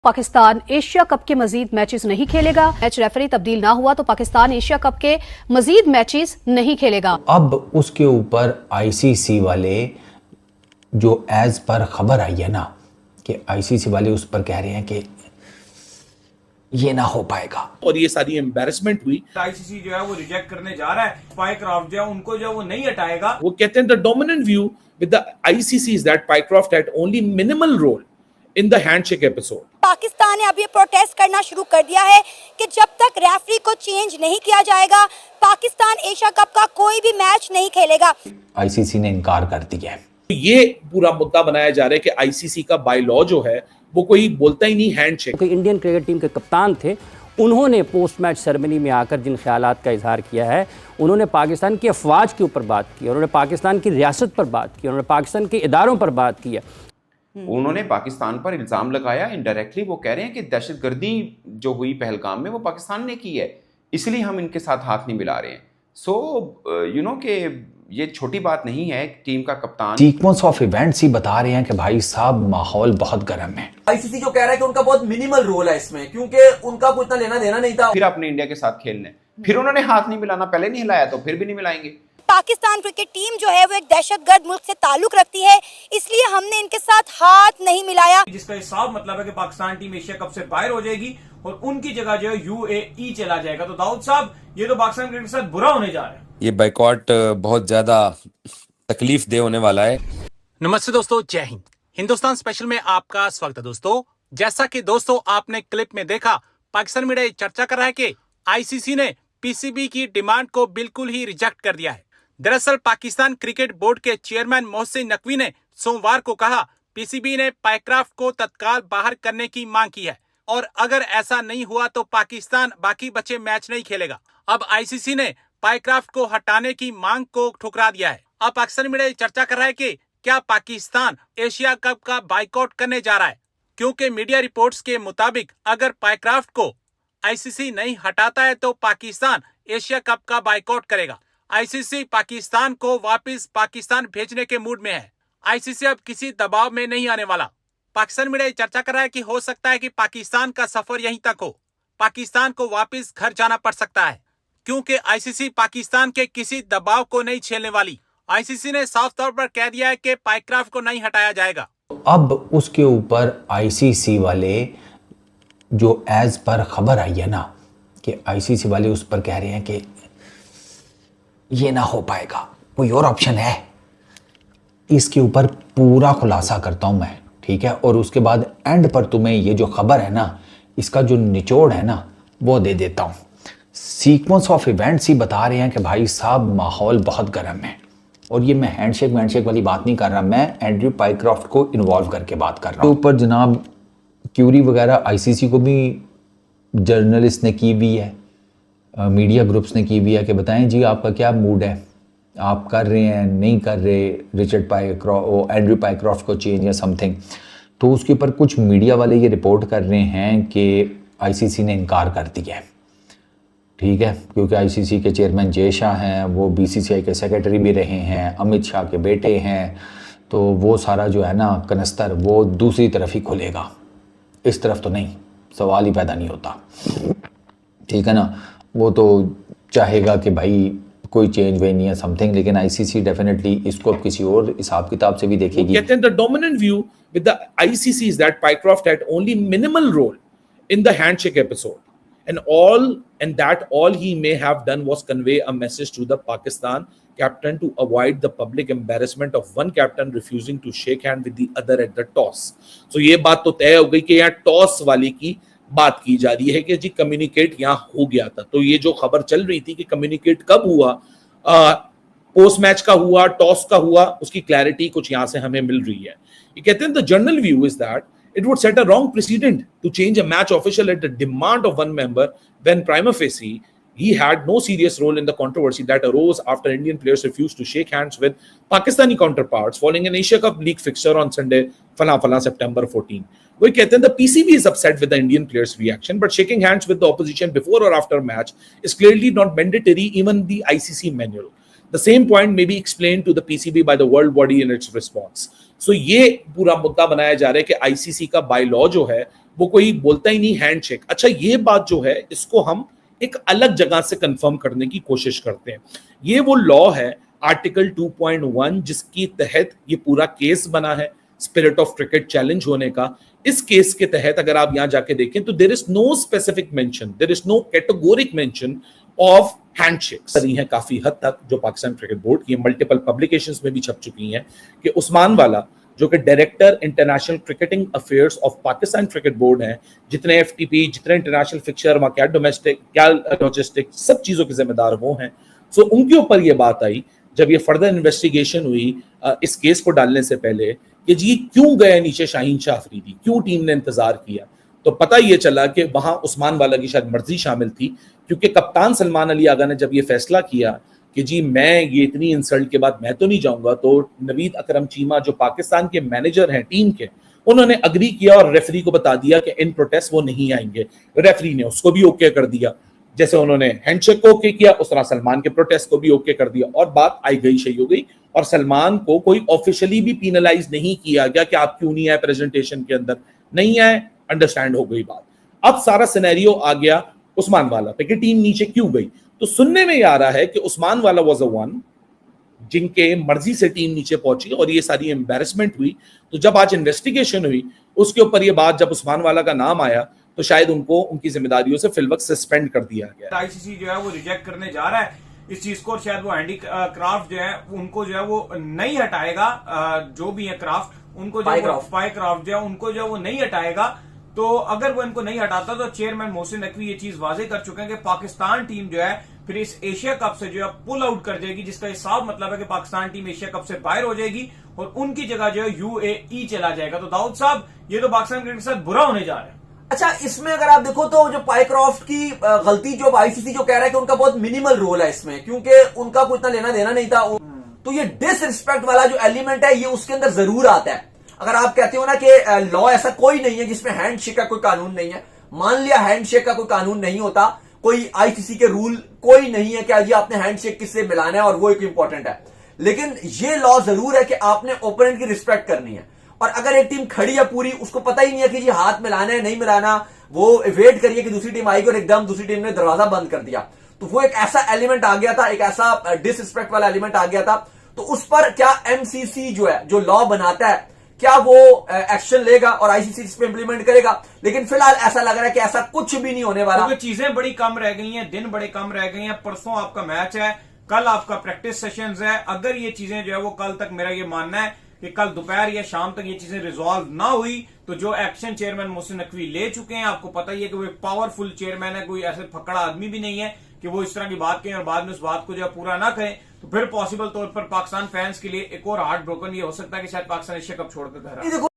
Pakistan Asia cup के मजीद matches नहीं खेलेगा। मैच रेफरी तब्दील ना हुआ तो पाकिस्तान एशिया कप के मजीद मैचेस नहीं खेलेगा। अब उसके ऊपर आईसीसी वाले जो एज पर खबर आई है ना कि आईसीसी वाले उस पर कह रहे हैं कि ये ना हो पाएगा और ये सारी एम्बैरेसमेंट हुई। आईसीसी जो है वो रिजेक्ट करने जा रहा है। पाइक्राफ्ट जो है उनको जो है वो नहीं हटाएगा। वो कहते हैं the dominant view with the ICC is that Pycroft had only minimal role in the handshake episode. Pakistan ने अब ये प्रोटेस्ट करना शुरू कर दिया है कि जब तक रेफरी को चेंज नहीं किया जाएगा पाकिस्तान एशिया कप का कोई भी मैच नहीं खेलेगा। आईसीसी ने इनकार कर दिया है। ये पूरा मुद्दा बनाया जा रहा है कि आईसीसी का बाय लॉ जो है वो कोई बोलता ही नहीं हैंडशेक। इंडियन क्रिकेट टीम के कप्तान थे, उन्होंने पोस्ट मैच सेरेमनी में आकर जिन ख्यालात का इजहार किया है, उन्होंने पाकिस्तान की अफवाज के ऊपर बात की, उन्होंने पाकिस्तान की रियासत पर बात की, उन्होंने पाकिस्तान के इदारों पर बात की है। उन्होंने पाकिस्तान पर इल्ज़ाम लगाया। इनडायरेक्टली वो कह रहे हैं कि दहशतगर्दी जो हुई पहलगाम में वो पाकिस्तान ने की है, इसलिए हम इनके साथ हाथ नहीं मिला रहे हैं। सो यू नो कि ये छोटी बात नहीं है। टीम का कप्तान सीक्वेंस ऑफ इवेंट्स ही बता रहे हैं कि भाई साहब माहौल बहुत गर्म है। आईसीसी जो कह रहा है कि उनका बहुत मिनिमल रोल है इसमें, क्योंकि उनका कोई इतना लेना देना नहीं था। फिर अपने इंडिया के साथ खेलने, फिर उन्होंने हाथ नहीं मिलाना, पहले नहीं हिलाया तो फिर भी नहीं मिलाएंगे। पाकिस्तान क्रिकेट टीम जो है वो एक दहशतगर्द मुल्क से ताल्लुक रखती है, इसलिए हमने इनके साथ हाथ नहीं मिलाया। जिसका ये साफ मतलब है कि पाकिस्तान टीम एशिया कप से बाहर हो जाएगी और उनकी जगह जो है यूएई चला जाएगा। तो दाऊद साहब, ये तो पाकिस्तान क्रिकेट के साथ बुरा होने जा रहा है। ये बाइकॉट बहुत ज्यादा तकलीफ दे होने वाला है। नमस्ते दोस्तों, जय हिंद। हिंदुस्तान स्पेशल में आपका स्वागत है दोस्तों। जैसा कि दोस्तों आपने क्लिप में देखा, पाकिस्तान मीडिया चर्चा कर रहा है कि आईसीसी ने पीसीबी की डिमांड को बिल्कुल ही रिजेक्ट कर दिया है। दरअसल पाकिस्तान क्रिकेट बोर्ड के चेयरमैन मोहसिन नकवी ने सोमवार को कहा, पीसीबी ने पाइक्राफ्ट को तत्काल बाहर करने की मांग की है और अगर ऐसा नहीं हुआ तो पाकिस्तान बाकी बचे मैच नहीं खेलेगा। अब आईसीसी ने पाइक्राफ्ट को हटाने की मांग को ठुकरा दिया है। अब पाकिस्तान मीडिया चर्चा कर रहा है कि क्या पाकिस्तान एशिया कप का बाइकआउट करने जा रहा है, क्योंकि मीडिया रिपोर्ट्स के मुताबिक अगर पाइक्राफ्ट को आईसीसी नहीं हटाता है तो पाकिस्तान एशिया कप का बाइकआउट करेगा। आईसीसी पाकिस्तान को वापस पाकिस्तान भेजने के मूड में है। आईसीसी अब किसी दबाव में नहीं आने वाला। पाकिस्तान मीडिया चर्चा कर रहा है कि हो सकता है कि पाकिस्तान का सफर यहीं तक हो, पाकिस्तान को वापस घर जाना पड़ सकता है, क्योंकि आईसीसी पाकिस्तान के किसी दबाव को नहीं झेलने वाली। आईसीसी ने साफ तौर पर कह दिया है कि पाइक्राफ्ट को नहीं हटाया जाएगा। अब उसके ऊपर आईसीसी वाले जो एज पर खबर आई है ना कि आईसीसी वाले उस पर कह रहे हैं कि ये ना हो पाएगा, कोई और ऑप्शन है। इसके ऊपर पूरा खुलासा करता हूं मैं, ठीक है, और उसके बाद एंड पर तुम्हें ये जो खबर है ना, इसका जो निचोड़ है ना वो दे देता हूं। सीक्वेंस ऑफ इवेंट्स ही बता रहे हैं कि भाई साहब माहौल बहुत गर्म है। और ये मैं हैंडशेक वाली बात नहीं कर रहा, मैं एंड्रयू पाइक्राफ्ट को इन्वॉल्व करके बात कर रहा हूँ। ऊपर जनाब क्यूरी वगैरह आईसीसी को भी जर्नलिस्ट ने की हुई है, मीडिया ग्रुप्स ने की हुई है कि बताएं जी आपका क्या मूड है, आप कर रहे हैं नहीं कर रहे एंड्रयू पाइक्राफ्ट को चेंज या समथिंग। तो उसके ऊपर कुछ मीडिया वाले ये रिपोर्ट कर रहे हैं कि आईसीसी ने इनकार कर दिया है, ठीक है, क्योंकि आईसीसी के चेयरमैन जय शाह हैं, वो बीसीसीआई के सेक्रेटरी भी रहे हैं, अमित शाह के बेटे हैं, तो वो सारा जो है ना कनस्तर वो दूसरी तरफ ही खुलेगा, इस तरफ तो नहीं, सवाल ही पैदा नहीं होता, ठीक है ना। वो तो चाहेगा कि भाई कोई चेंज वे नहीं है समथिंग, लेकिन आईसीसी डेफिनेटली इसको अब किसी और हिसाब किताब से भी देखेगी। कहते हैं the dominant view with the ICC is that Pycroft had only minimal role in the handshake episode and that all he may have done was convey a message to the Pakistan captain to avoid the public embarrassment of one captain refusing to shake hand with the other at the toss. So ये बात तो तय हो गई कि यहाँ toss वाली की बात की जा रही है कि जी कम्युनिकेट यहाँ हो गया था। तो ये जो खबर चल रही थी कि कम्युनिकेट कब हुआ, पोस्ट मैच का हुआ, टॉस का हुआ, उसकी क्लैरिटी कुछ यहाँ से हमें मिल रही है। ये कहते हैं the general view is that it would set a wrong precedent to change a match official at the demand of one member when prima facie he had no serious role in the controversy that arose after Indian players refused to shake hands with Pakistani counterparts following an Asia Cup League fixture on Sunday, September 14. वो कहते हैं the PCB is upset with the Indian players' reaction, but shaking hands with the opposition before or after a match is clearly not mandatory, even the ICC manual. The same point may be explained to the PCB by the world body in its response. So ये पूरा मुद्दा बनाया जा रहा है कि ICC का by law जो है वो कोई बोलता ही नहीं हैंडशेक। अच्छा, ये बात जो है इसको हम एक अलग जगह से कंफर्म करने की कोशिश करते हैं। ये वो लॉ है आर्टिकल 2.1 जिसकी तहत ये पूरा केस बना है स्पिरिट ऑफ क्रिकेट चैलेंज होने का। इस केस के तहत अगर आप यहां जाके देखें तो there is no specific mention, there is no categoric mention of handshakes. रही हैं काफी हद तक जो पाकिस्तान क्रिकेट बोर्ड की मल्टीपल पब्लिकेशंस में भी छप चुकी हैं कि उस्मान वाला जो कि director international cricketing affairs of Pakistan cricket board हैं, जितने एफटीपी, जितने इंटरनेशनल फिक्चर, वहां क्या डोमेस्टिक, क्या लॉजिस्टिक, सब चीजों के जिम्मेदार वो हैं। सो उनके ऊपर ये बात आई जब ये फर्दर इन्वेस्टिगेशन हुई इस केस को डालने से पहले कि जी क्यों गए नीचे शाहीन शाह अफरीदी, क्यों टीम ने इंतजार किया, तो पता ये चला कि वहां उस्मान वाला की शायद मर्जी शामिल थी, क्योंकि कप्तान सलमान अली आगा ने जब ये फैसला किया कि जी मैं ये इतनी इंसल्ट के बाद मैं तो नहीं जाऊंगा, तो नवीद अकरम चीमा जो पाकिस्तान के मैनेजर हैं टीम के, उन्होंने अग्री किया और रेफरी को बता दिया कि इन प्रोटेस्ट वो नहीं आएंगे। रेफरी ने उसको भी ओके कर दिया, जैसे उन्होंने हैंडशेक को ओके किया उस तरह सलमान के प्रोटेस्ट को भी ओके कर दिया, और बात आई गई सही हो गई। और सलमान को कोई ऑफिशियली भी पीनलाइज नहीं किया गया कि आप क्यों नहीं आए प्रेजेंटेशन के अंदर, नहीं आए, अंडरस्टैंड हो गई बात। अब सारा सिनेरियो आ गया उस्मान वाला पे कि टीम नीचे क्यों गई। तो सुनने में आ रहा है कि उस्मान वाला वाज अ वन जिनके मर्जी से टीम नीचे पहुंची और ये सारी एम्बैरेसमेंट हुई। तो जब आज इन्वेस्टिगेशन हुई उसके ऊपर ये बात, जब उस्मान वाला का नाम आया तो शायद उनको उनकी जिम्मेदारियों से फिलवक्त सस्पेंड कर दिया गया। आईसीसी जो है वो रिजेक्ट करने जा रहा है इस चीज को, और शायद वो हैंडी क्राफ्ट जो है उनको जो है वो नहीं हटाएगा, जो भी है क्राफ्ट उनको जो पाई क्राफ्ट जो है उनको जो वो नहीं हटाएगा। तो अगर वो इनको नहीं हटाता तो चेयरमैन मोहसिन नकवी ये चीज वाजे कर चुके हैं कि पाकिस्तान टीम जो है फिर इस एशिया कप से जो है पुल आउट कर जाएगी, जिसका ये साफ मतलब है कि पाकिस्तान टीम एशिया कप से बाहर हो जाएगी और उनकी जगह जो है यूएई चला जाएगा। तो दाऊद साहब ये तो पाकिस्तान क्रिकेट के साथ बुरा होने जा रहा है। अच्छा, इसमें अगर आप देखो तो जो पाइक्रॉफ्ट की गलती, जो आईसीसी जो कह रहा है कि उनका बहुत मिनिमल रोल है इसमें, क्योंकि उनका कोई इतना लेना देना नहीं था, तो ये डिसरिस्पेक्ट वाला जो एलिमेंट है ये उसके अंदर जरूर आता है। अगर आप कहते हो ना कि लॉ ऐसा कोई नहीं है जिसमें हैंडशेक का कोई कानून नहीं है, मान लिया हैंडशेक का कोई कानून नहीं होता, कोई आईसीसी के रूल कोई नहीं है कि जी आपने हैंडशेक किससे मिलाना है और वो एक इंपॉर्टेंट है, लेकिन ये लॉ जरूर है कि आपने ओपोनेंट की रिस्पेक्ट करनी है। और अगर एक टीम खड़ी है पूरी, उसको पता ही नहीं है कि जी हाथ मिलाना है नहीं मिलाना, वो वेट करिए कि दूसरी टीम आएगी और एकदम दूसरी टीम ने दरवाजा बंद कर दिया, तो वो एक ऐसा एलिमेंट आ गया था, एक ऐसा डिसरिस्पेक्ट वाला एलिमेंट आ गया था। तो उस पर क्या एमसीसी जो है, जो लॉ बनाता है, क्या वो एक्शन लेगा और आईसीसी इस पे इंप्लीमेंट करेगा? लेकिन फिलहाल ऐसा लग रहा है कि ऐसा कुछ भी नहीं होने वाला, क्योंकि चीजें बड़ी कम रह गई हैं, दिन बड़े कम रह गए हैं। परसों आपका मैच है, कल आपका प्रैक्टिस सेशंस है। अगर ये चीजें जो है वो कल तक, मेरा ये मानना है कि कल दोपहर या शाम तक ये चीजें रिजॉल्व ना हुई तो जो एक्शन चेयरमैन मोहसिन नकवी ले चुके हैं, आपको पता ही है कि वो एक पावरफुल चेयरमैन है, कोई ऐसे फकड़ा आदमी भी नहीं है कि वो इस तरह की बात करें और बाद में उस बात को जो है पूरा ना करें, तो फिर पॉसिबल तौर पर पाकिस्तान फैंस के लिए एक और हार्ट ब्रोकन ये हो सकता है कि शायद पाकिस्तान एशिया कप छोड़कर घर आए।